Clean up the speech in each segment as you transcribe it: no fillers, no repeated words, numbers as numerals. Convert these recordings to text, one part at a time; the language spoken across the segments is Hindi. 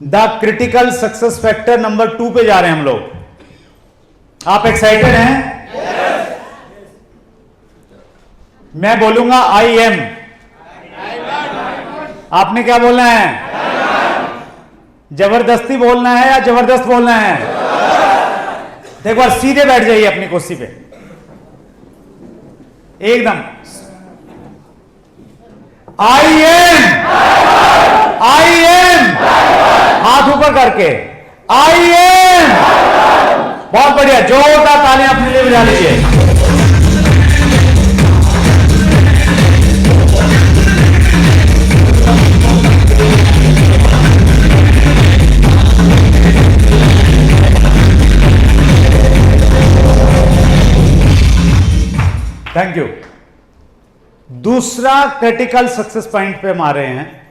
The critical success factor number 2 पे जा रहे हैं हम लोग। आप एक्साइटेड हैं? मैं बोलूंगा आई एम, आपने क्या बोलना है? जबरदस्ती बोलना है या जबरदस्त बोलना है? तो एक बार सीधे बैठ जाइए अपनी कुर्सी पे एकदम। आई एम, आई एम, हाथ ऊपर करके आई एम। बहुत बढ़िया, जोरदार तालियां अपने लिए बजा लीजिए। Thank you. दूसरा क्रिटिकल सक्सेस पॉइंट पे हम आ रहे हैं।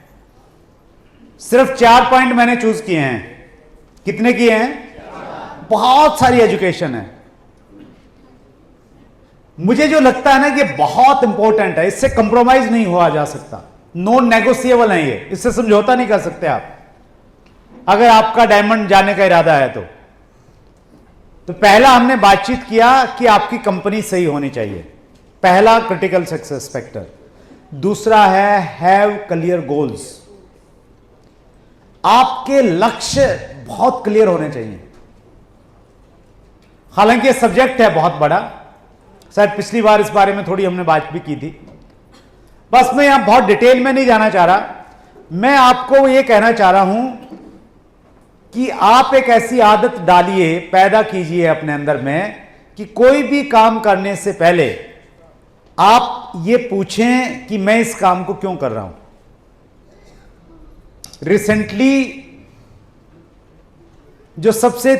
सिर्फ 4 पॉइंट मैंने चूज किए हैं। कितने किए हैं? बहुत सारी एजुकेशन है। मुझे जो लगता है ना कि बहुत इंपॉर्टेंट है, इससे कंप्रोमाइज नहीं हुआ जा सकता, नॉन नेगोशिएबल है ये, इससे समझौता नहीं कर सकते आप अगर आपका डायमंड जाने का इरादा है तो पहला हमने बातचीत किया कि आपकी कंपनी सही होनी चाहिए, पहला क्रिटिकल सक्सेस फैक्टर। दूसरा है हैव क्लियर गोल्स। आपके लक्ष्य बहुत क्लियर होने चाहिए। हालांकि यह सब्जेक्ट है बहुत बड़ा, शायद पिछली बार इस बारे में थोड़ी हमने बात भी की थी, बस मैं यहां बहुत डिटेल में नहीं जाना चाह रहा। मैं आपको यह कहना चाह रहा हूं कि आप एक ऐसी आदत डालिए, पैदा कीजिए अपने अंदर में कि कोई भी काम करने से पहले आप ये पूछें कि मैं इस काम को क्यों कर रहा हूं। रिसेंटली जो सबसे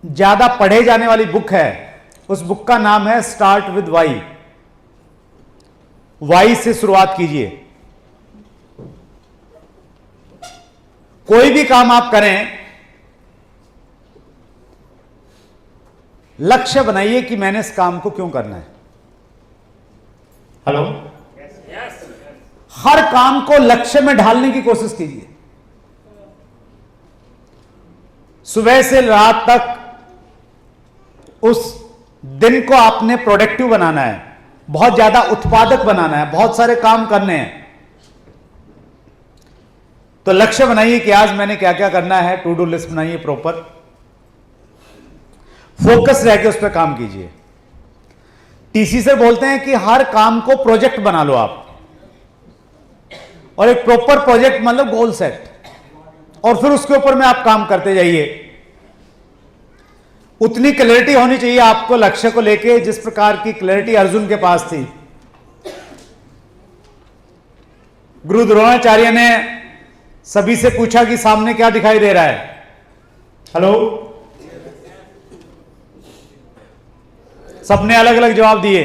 ज्यादा पढ़े जाने वाली बुक है, उस बुक का नाम है स्टार्ट विद वाई। वाई से शुरुआत कीजिए। कोई भी काम आप करें, लक्ष्य बनाइए कि मैंने इस काम को क्यों करना है। हेलो, हर काम को लक्ष्य में ढालने की कोशिश कीजिए। सुबह से रात तक उस दिन को आपने प्रोडक्टिव बनाना है, बहुत ज्यादा उत्पादक बनाना है, बहुत सारे काम करने हैं। तो लक्ष्य बनाइए कि आज मैंने क्या क्या करना है, टू डू लिस्ट बनाइए प्रॉपर, फोकस रह के उस पर काम कीजिए। टीसी से बोलते हैं कि हर काम को प्रोजेक्ट बना लो आप, और एक प्रॉपर प्रोजेक्ट मतलब गोल सेट, और फिर उसके ऊपर में आप काम करते जाइए। उतनी क्लैरिटी होनी चाहिए आपको लक्ष्य को लेके जिस प्रकार की क्लैरिटी अर्जुन के पास थी। गुरु द्रोणाचार्य ने सभी से पूछा कि सामने क्या दिखाई दे रहा है। हेलो, सबने अलग अलग जवाब दिए,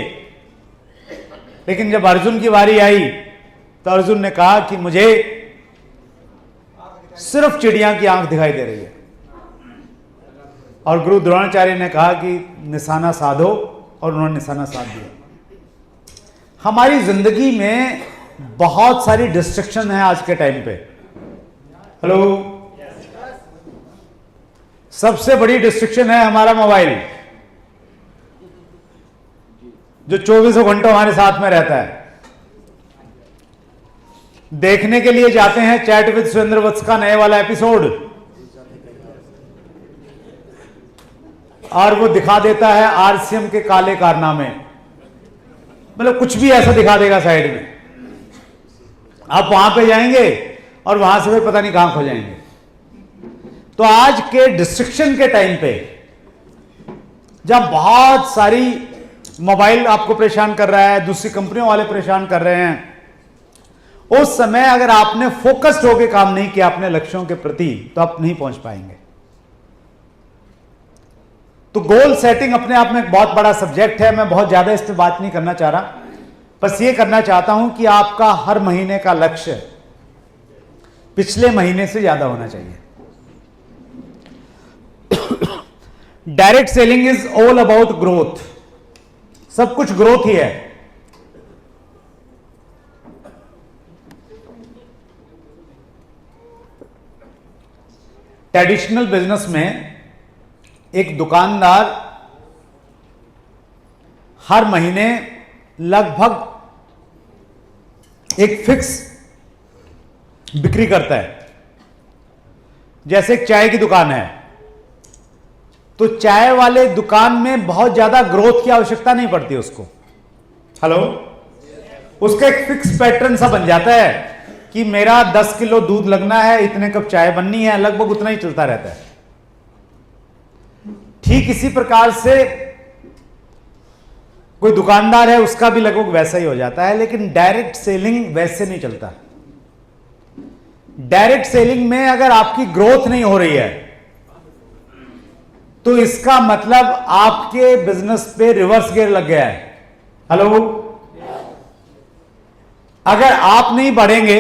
लेकिन जब अर्जुन की बारी आई तो अर्जुन ने कहा कि मुझे सिर्फ चिड़िया की आंख दिखाई दे रही है। और गुरु द्रोणाचार्य ने कहा कि निशाना साधो, और उन्होंने निशाना साध दिया। हमारी जिंदगी में बहुत सारी डिस्ट्रैक्शन है आज के टाइम पे। हेलो, सबसे बड़ी डिस्ट्रैक्शन है हमारा मोबाइल, जो 24 घंटों हमारे साथ में रहता है। देखने के लिए जाते हैं चैट विद सुरेंद्र वत्स का नए वाला एपिसोड, और वो दिखा देता है आरसीएम के काले कारनामे, मतलब कुछ भी ऐसा दिखा देगा साइड में। आप वहां पे जाएंगे और वहां से भी पता नहीं कहां खो जाएंगे। तो आज के डिस्ट्रैक्शन के टाइम पे, जब बहुत सारी मोबाइल आपको परेशान कर रहा है, दूसरी कंपनियों वाले परेशान कर रहे हैं, उस समय अगर आपने फोकस्ड होकर काम नहीं किया अपने लक्ष्यों के प्रति, तो आप नहीं पहुंच पाएंगे। तो गोल सेटिंग अपने आप में एक बहुत बड़ा सब्जेक्ट है। मैं बहुत ज्यादा इस पर बात नहीं करना चाह रहा, बस ये करना चाहता हूं कि आपका हर महीने का लक्ष्य पिछले महीने से ज्यादा होना चाहिए। Direct selling is all about growth. सब कुछ ग्रोथ ही है। ट्रेडिशनल बिजनेस में एक दुकानदार हर महीने लगभग एक फिक्स बिक्री करता है। जैसे एक चाय की दुकान है, तो चाय वाले दुकान में बहुत ज्यादा ग्रोथ की आवश्यकता नहीं पड़ती उसको। हेलो, उसका एक फिक्स पैटर्न सा बन जाता है कि मेरा 10 किलो दूध लगना है, इतने कप चाय बननी है, लगभग उतना ही चलता रहता है। ठीक इसी प्रकार से कोई दुकानदार है, उसका भी लगभग वैसा ही हो जाता है। लेकिन डायरेक्ट सेलिंग वैसे नहीं चलता। डायरेक्ट सेलिंग में अगर आपकी ग्रोथ नहीं हो रही है तो इसका मतलब आपके बिजनेस पे रिवर्स गियर लग गया है। हेलो, अगर आप नहीं बढ़ेंगे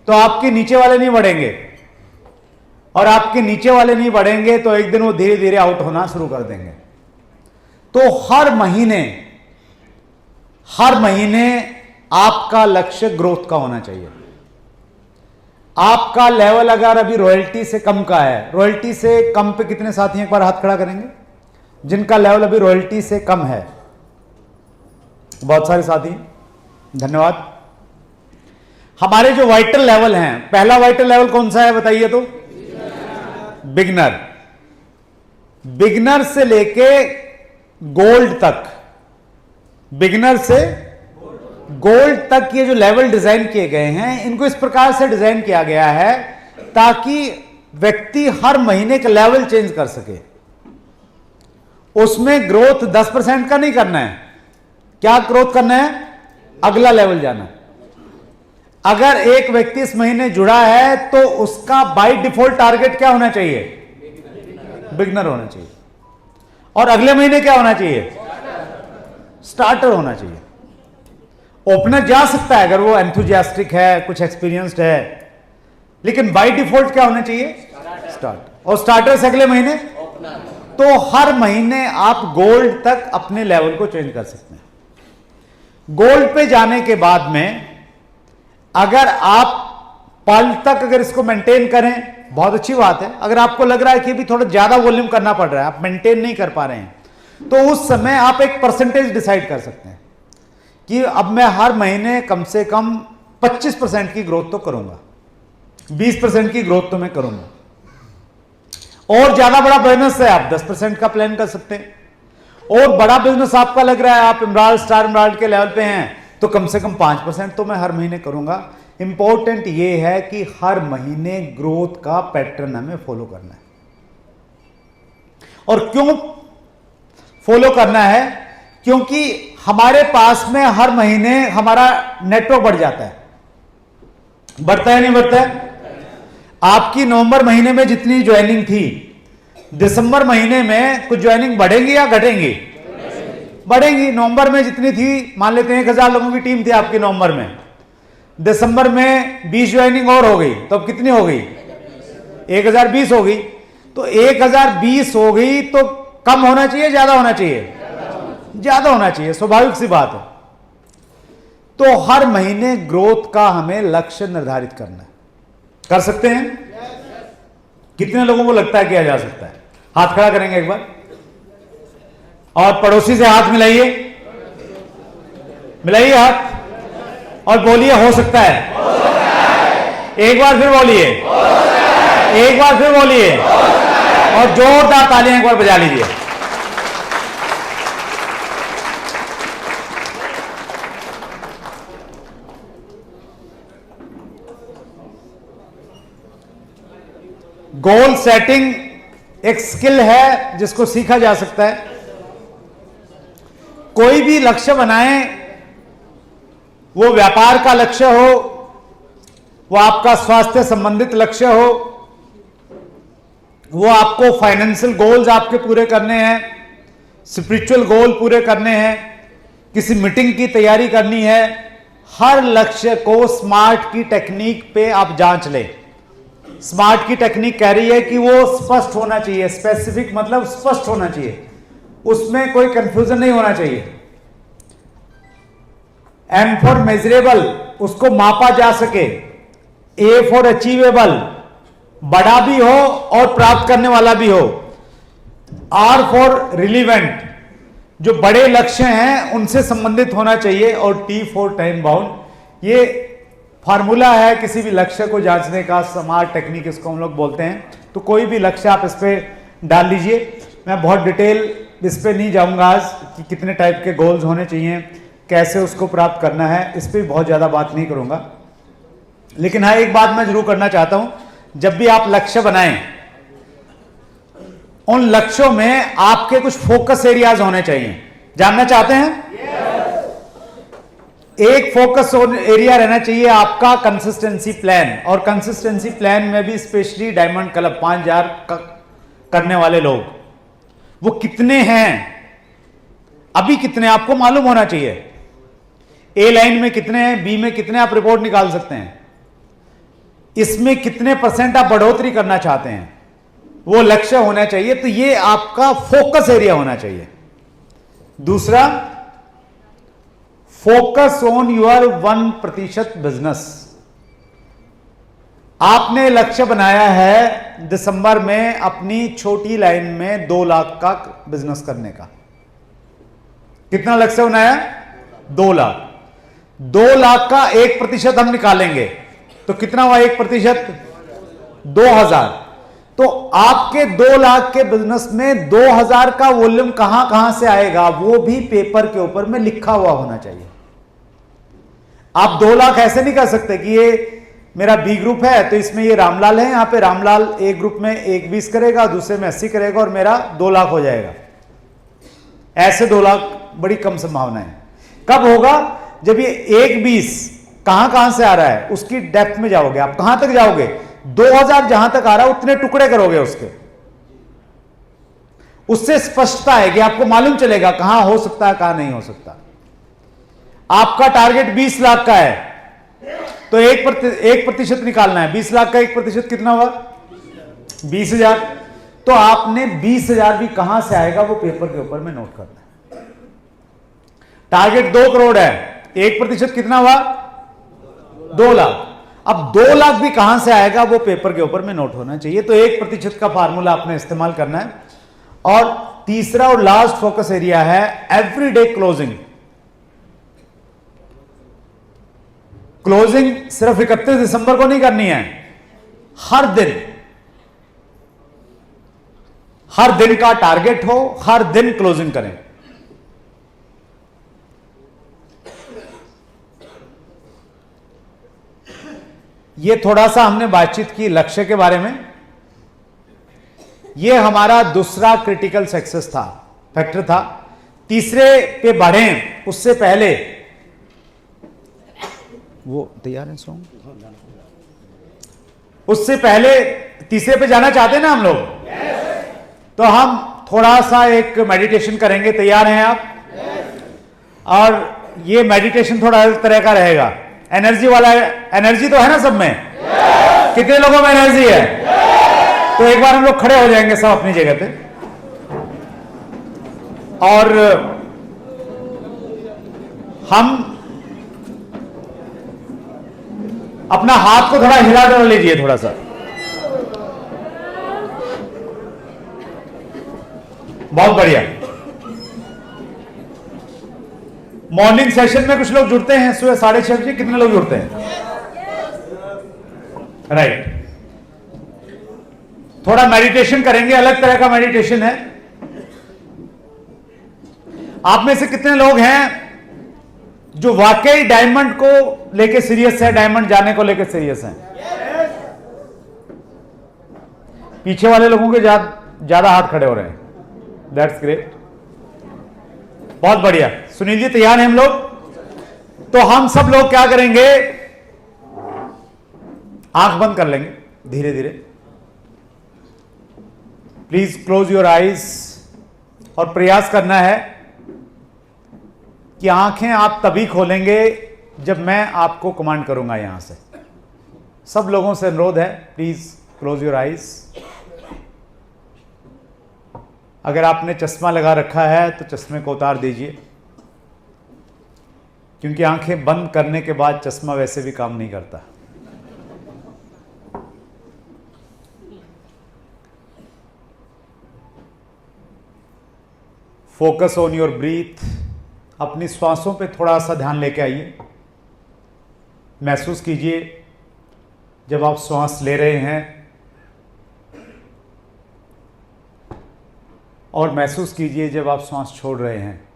तो आपके नीचे वाले नहीं बढ़ेंगे, और आपके नीचे वाले नहीं बढ़ेंगे तो एक दिन वो धीरे धीरे आउट होना शुरू कर देंगे। तो हर महीने आपका लक्ष्य ग्रोथ का होना चाहिए। आपका लेवल अगर अभी रॉयल्टी से कम का है, रॉयल्टी से कम पे कितने साथी एक बार हाथ खड़ा करेंगे जिनका लेवल अभी रॉयल्टी से कम है? बहुत सारे साथी, धन्यवाद। हमारे जो वाइटल लेवल हैं, पहला वाइटल लेवल कौन सा है बताइए तो? बिगनर। बिगनर से लेके गोल्ड तक, बिगनर से गोल्ड तक ये जो लेवल डिजाइन किए गए हैं, इनको इस प्रकार से डिजाइन किया गया है ताकि व्यक्ति हर महीने का लेवल चेंज कर सके। उसमें ग्रोथ 10% का नहीं करना है। क्या ग्रोथ करना है? अगला लेवल जाना है। अगर एक व्यक्ति इस महीने जुड़ा है तो उसका बाय डिफॉल्ट टारगेट क्या होना चाहिए? बिगनर होना चाहिए। और अगले महीने क्या होना चाहिए? स्टार्टर होना चाहिए। ओपनर जा सकता है अगर वो एंथुजियास्टिक है, कुछ एक्सपीरियंस्ड है, लेकिन बाय डिफॉल्ट क्या होना चाहिए? स्टार्ट। और स्टार्टर से अगले महीने तो हर महीने आप गोल्ड तक अपने लेवल को चेंज कर सकते हैं। गोल्ड पे जाने के बाद में अगर आप पर्ल तक अगर इसको मेंटेन करें, बहुत अच्छी बात है। अगर आपको लग रहा है कि भी थोड़ा ज्यादा वॉल्यूम करना पड़ रहा है, आप मेंटेन नहीं कर पा रहे हैं, तो उस समय आप एक परसेंटेज डिसाइड कर सकते हैं कि अब मैं हर महीने कम से कम 25% की ग्रोथ तो करूंगा, 20% की ग्रोथ तो मैं करूंगा। और ज्यादा बड़ा बिजनेस है, आप 10% का प्लान कर सकते हैं। और बड़ा बिजनेस आपका लग रहा है, आप इमराल्ड, स्टार इमराल्ड के लेवल पे हैं, तो कम से कम 5% तो मैं हर महीने करूंगा। इंपॉर्टेंट ये है कि हर महीने ग्रोथ का पैटर्न हमें फॉलो करना है। और क्यों फॉलो करना है? क्योंकि हमारे पास में हर महीने हमारा नेटवर्क बढ़ जाता है। बढ़ता है नहीं बढ़ता है? आपकी नवंबर महीने में जितनी ज्वाइनिंग थी, दिसंबर महीने में कुछ ज्वाइनिंग बढ़ेंगी या घटेंगी? बढ़ेंगी। नवंबर में जितनी थी, मान लेते हैं 1000 लोगों की टीम थी आपकी नवंबर में, दिसंबर में 20 ज्वाइनिंग और हो गई, तो अब कितनी हो गई? 1020 हो गई। तो 1020 हो गई तो कम होना चाहिए, ज्यादा होना चाहिए? ज्यादा होना चाहिए, स्वाभाविक सी बात है। तो हर महीने ग्रोथ का हमें लक्ष्य निर्धारित करना है। कर सकते हैं? कितने लोगों को लगता है किया जा सकता है? हाथ खड़ा करेंगे एक बार, और पड़ोसी से हाथ मिलाइए, मिलाइए हाथ, और बोलिए हो सकता है। एक बार फिर बोलिए, एक बार फिर बोलिए, और जोरदार तालियां एक बार बजा लीजिए। गोल सेटिंग एक स्किल है जिसको सीखा जा सकता है। कोई भी लक्ष्य बनाएं, वो व्यापार का लक्ष्य हो, वो आपका स्वास्थ्य संबंधित लक्ष्य हो, वो आपको फाइनेंशियल गोल्स आपके पूरे करने हैं, स्पिरिचुअल गोल पूरे करने हैं, किसी मीटिंग की तैयारी करनी है, हर लक्ष्य को स्मार्ट की टेक्निक पे आप जांच लें। स्मार्ट की टेक्निक कह रही है कि वो स्पष्ट होना चाहिए, स्पेसिफिक मतलब स्पष्ट होना चाहिए, उसमें कोई कंफ्यूजन नहीं होना चाहिए। M फॉर मेजरेबल, उसको मापा जा सके। A फॉर अचीवेबल, बड़ा भी हो और प्राप्त करने वाला भी हो। आर फॉर रिलीवेंट, जो बड़े लक्ष्य हैं उनसे संबंधित होना चाहिए, और टी फॉर टाइम बाउंड। ये फार्मूला है किसी भी लक्ष्य को जांचने का, स्मार्ट टेक्निक इसको हम लोग बोलते हैं। तो कोई भी लक्ष्य आप इस पे डाल लीजिए। मैं बहुत डिटेल इस पे नहीं जाऊंगा आज कि कितने टाइप के गोल्स होने चाहिए, कैसे उसको प्राप्त करना है, इस पे बहुत ज्यादा बात नहीं करूंगा। लेकिन हाँ, एक बात मैं जरूर करना चाहता हूं, जब भी आप लक्ष्य बनाएं, उन लक्ष्यों में आपके कुछ फोकस एरियाज होने चाहिए। जानना चाहते हैं? एक फोकस एरिया रहना चाहिए आपका कंसिस्टेंसी प्लान, और कंसिस्टेंसी प्लान में भी स्पेशली डायमंड क्लब 5000 करने वाले लोग, वो कितने हैं, अभी कितने आपको मालूम होना चाहिए। ए लाइन में कितने हैं, बी में कितने, आप रिपोर्ट निकाल सकते हैं। इसमें कितने % आप बढ़ोतरी करना चाहते हैं, वो लक्ष्य होना चाहिए। तो ये आपका फोकस एरिया होना चाहिए। दूसरा, फोकस ऑन योर 1% बिजनेस। आपने लक्ष्य बनाया है दिसंबर में अपनी छोटी लाइन में 2 लाख का बिजनेस करने का। कितना लक्ष्य बनाया? 2 लाख। 2 लाख का 1% हम निकालेंगे तो कितना हुआ 1%? 2000। तो आपके 2 लाख के बिजनेस में 2000 का वॉल्यूम कहां से आएगा, वो भी पेपर के ऊपर में लिखा हुआ होना चाहिए। आप 2 लाख ऐसे नहीं कर सकते कि ये मेरा बी ग्रुप है तो इसमें ये रामलाल है, यहां पे रामलाल एक ग्रुप में 1 20 करेगा, दूसरे में 80 करेगा और मेरा 2 लाख हो जाएगा। ऐसे 2 लाख बड़ी कम संभावना है। कब होगा? जब ये 1 20 कहां से आ रहा है उसकी डेप्थ में जाओगे। आप कहां तक जाओगे? 2000 जहां तक आ रहा है उतने टुकड़े करोगे उसके, उससे स्पष्टता है कि आपको मालूम चलेगा कहां हो सकता है कहां नहीं हो सकता। आपका टारगेट 20 लाख का है तो 1% निकालना है। 20 लाख का 1% कितना हुआ? 20,000। तो आपने 20,000 भी कहां से आएगा वो पेपर के ऊपर में नोट करना है। टारगेट 2 करोड़ है, 1% कितना हुआ? 2 लाख। अब 2 लाख भी कहां से आएगा वो पेपर के ऊपर में नोट होना चाहिए। तो 1% का फार्मूला आपने इस्तेमाल करना है। और तीसरा और लास्ट फोकस एरिया है एवरीडे क्लोजिंग। क्लोजिंग सिर्फ 31 दिसंबर को नहीं करनी है, हर दिन का टारगेट हो, हर दिन क्लोजिंग करें। ये थोड़ा सा हमने बातचीत की लक्ष्य के बारे में। ये हमारा दूसरा क्रिटिकल सक्सेस था, फैक्टर था। तीसरे पे बढ़ें उससे पहले, वो तैयार है सॉन्ग, उससे पहले तीसरे पे जाना चाहते हैं ना हम लोग। तो हम थोड़ा सा एक मेडिटेशन करेंगे। तैयार हैं आप? और ये मेडिटेशन थोड़ा अलग तरह का रहेगा, एनर्जी वाला है। एनर्जी तो है ना सब में? कितने लोगों में एनर्जी है? तो एक बार हम लोग खड़े हो जाएंगे सब अपनी जगह पे, और हम अपना हाथ को थोड़ा हिला डुला लीजिए, थोड़ा सा। बहुत बढ़िया। मॉर्निंग सेशन में कुछ लोग जुड़ते हैं सुबह 6:30 बजे। कितने लोग जुड़ते हैं? राइट। थोड़ा मेडिटेशन करेंगे, अलग तरह का मेडिटेशन है। आप में से कितने लोग हैं जो वाकई डायमंड को लेके सीरियस है, डायमंड जाने को लेके सीरियस हैं? पीछे वाले लोगों के ज्यादा हाथ खड़े हो रहे हैं। दैट्स ग्रेट, बहुत बढ़िया। सुनील जी तैयार हैं हम लोग? तो हम सब लोग क्या करेंगे, आंख बंद कर लेंगे धीरे धीरे। प्लीज क्लोज योर आईज, और प्रयास करना है कि आंखें आप तभी खोलेंगे जब मैं आपको कमांड करूंगा यहां से। सब लोगों से अनुरोध है, प्लीज क्लोज योर आईज। अगर आपने चश्मा लगा रखा है तो चश्मे को उतार दीजिए, क्योंकि आंखें बंद करने के बाद चश्मा वैसे भी काम नहीं करता। Focus on your breathe. अपनी श्वासों पे थोड़ा सा ध्यान लेके आइए। महसूस कीजिए जब आप श्वास ले रहे हैं और महसूस कीजिए जब आप श्वास छोड़ रहे हैं।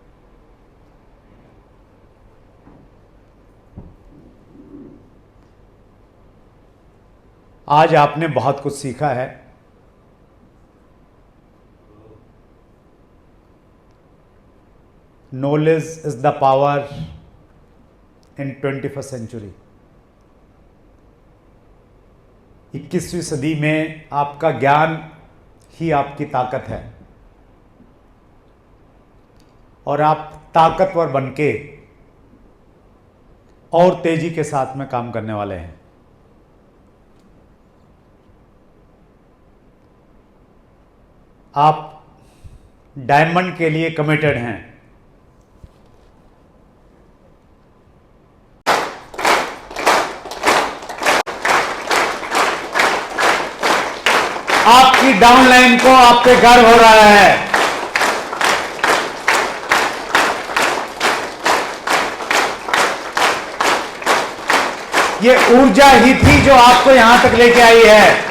आज आपने बहुत कुछ सीखा है। Knowledge is the power in 21st century. 21वीं सदी में आपका ज्ञान ही आपकी ताकत है और आप ताकतवर बनके और तेजी के साथ में काम करने वाले हैं। आप डायमंड के लिए कमिटेड हैं। आपकी डाउनलाइन को आप पे गर्व हो रहा है। ये ऊर्जा ही थी जो आपको यहां तक लेके आई है।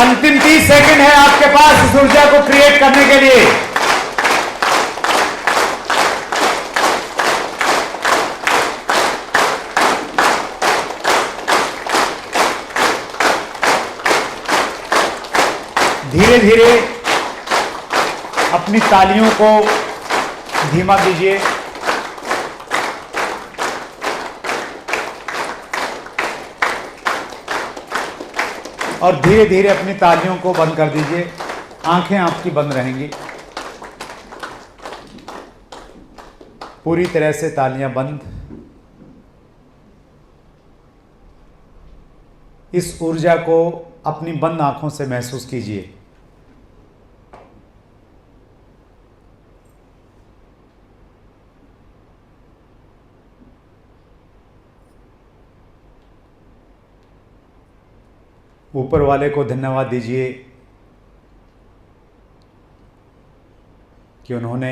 अंतिम 30 सेकंड है आपके पास इस ऊर्जा को क्रिएट करने के लिए। धीरे धीरे अपनी तालियों को धीमा कीजिए और धीरे धीरे अपनी तालियों को बंद कर दीजिए। आंखें आपकी बंद रहेंगी। पूरी तरह से तालियां बंद। इस ऊर्जा को अपनी बंद आंखों से महसूस कीजिए। ऊपर वाले को धन्यवाद दीजिए कि उन्होंने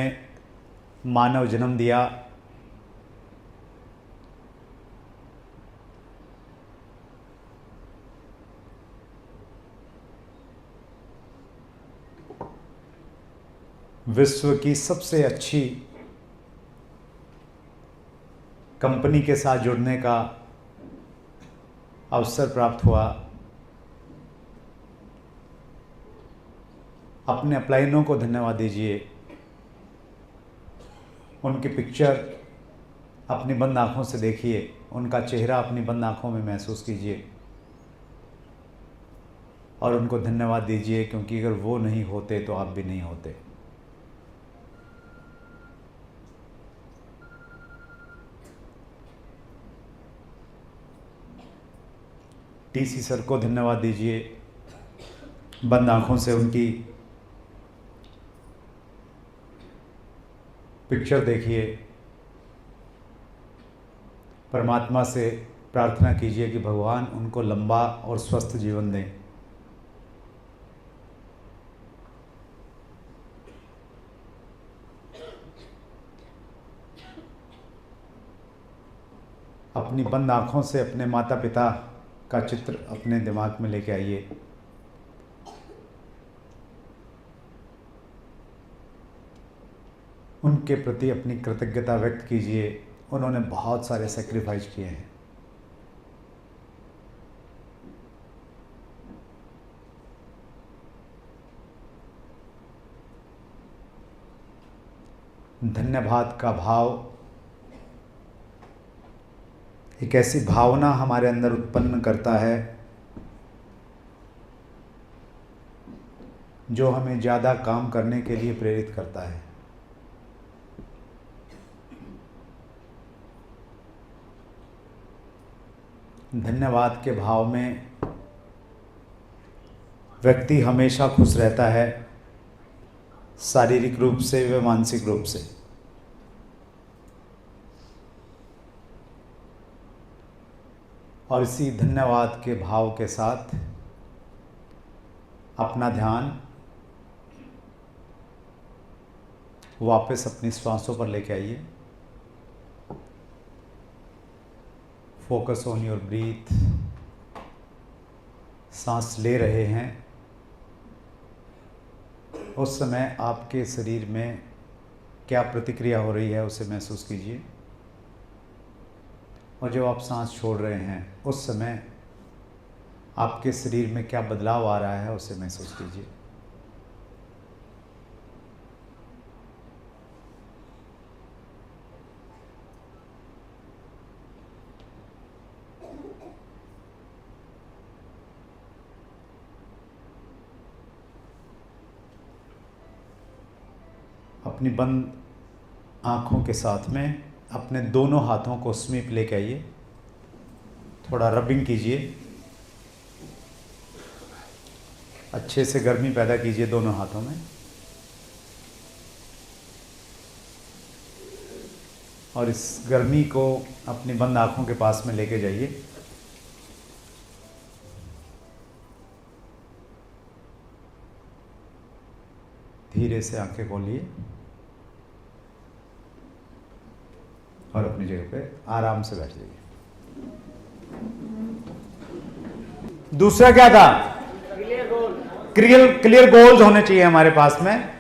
मानव जन्म दिया। विश्व की सबसे अच्छी कंपनी के साथ जुड़ने का अवसर प्राप्त हुआ। अपने अपलाइनों को धन्यवाद दीजिए। उनकी पिक्चर अपनी बंद आंखों से देखिए। उनका चेहरा अपनी बंद आंखों में महसूस कीजिए और उनको धन्यवाद दीजिए, क्योंकि अगर वो नहीं होते तो आप भी नहीं होते। टीसी सर को धन्यवाद दीजिए। बंद आंखों से उनकी पिक्चर देखिए। परमात्मा से प्रार्थना कीजिए कि भगवान उनको लंबा और स्वस्थ जीवन दें। अपनी बंद आंखों से अपने माता पिता का चित्र अपने दिमाग में लेके आइए। उनके प्रति अपनी कृतज्ञता व्यक्त कीजिए। उन्होंने बहुत सारे सेक्रीफाइस किए हैं। धन्यवाद का भाव एक ऐसी भावना हमारे अंदर उत्पन्न करता है जो हमें ज़्यादा काम करने के लिए प्रेरित करता है। धन्यवाद के भाव में व्यक्ति हमेशा खुश रहता है, शारीरिक रूप से व मानसिक रूप से। और इसी धन्यवाद के भाव के साथ अपना ध्यान वापस अपनी श्वासों पर लेके आइए। Focus on your breathe. सांस ले रहे हैं, उस समय आपके शरीर में क्या प्रतिक्रिया हो रही है उसे महसूस कीजिए। और जब आप सांस छोड़ रहे हैं उस समय आपके शरीर में क्या बदलाव आ रहा है उसे महसूस कीजिए। अपनी बंद आँखों के साथ में अपने दोनों हाथों को समीप लेके आइए, थोड़ा रबिंग कीजिए, अच्छे से गर्मी पैदा कीजिए दोनों हाथों में। और इस गर्मी को अपनी बंद आँखों के पास में लेके जाइए। धीरे से आंखें खोलिए और अपनी जगह पे आराम से बैठ जाइए। दूसरा क्या था? क्लियर गोल्स होने चाहिए हमारे पास में।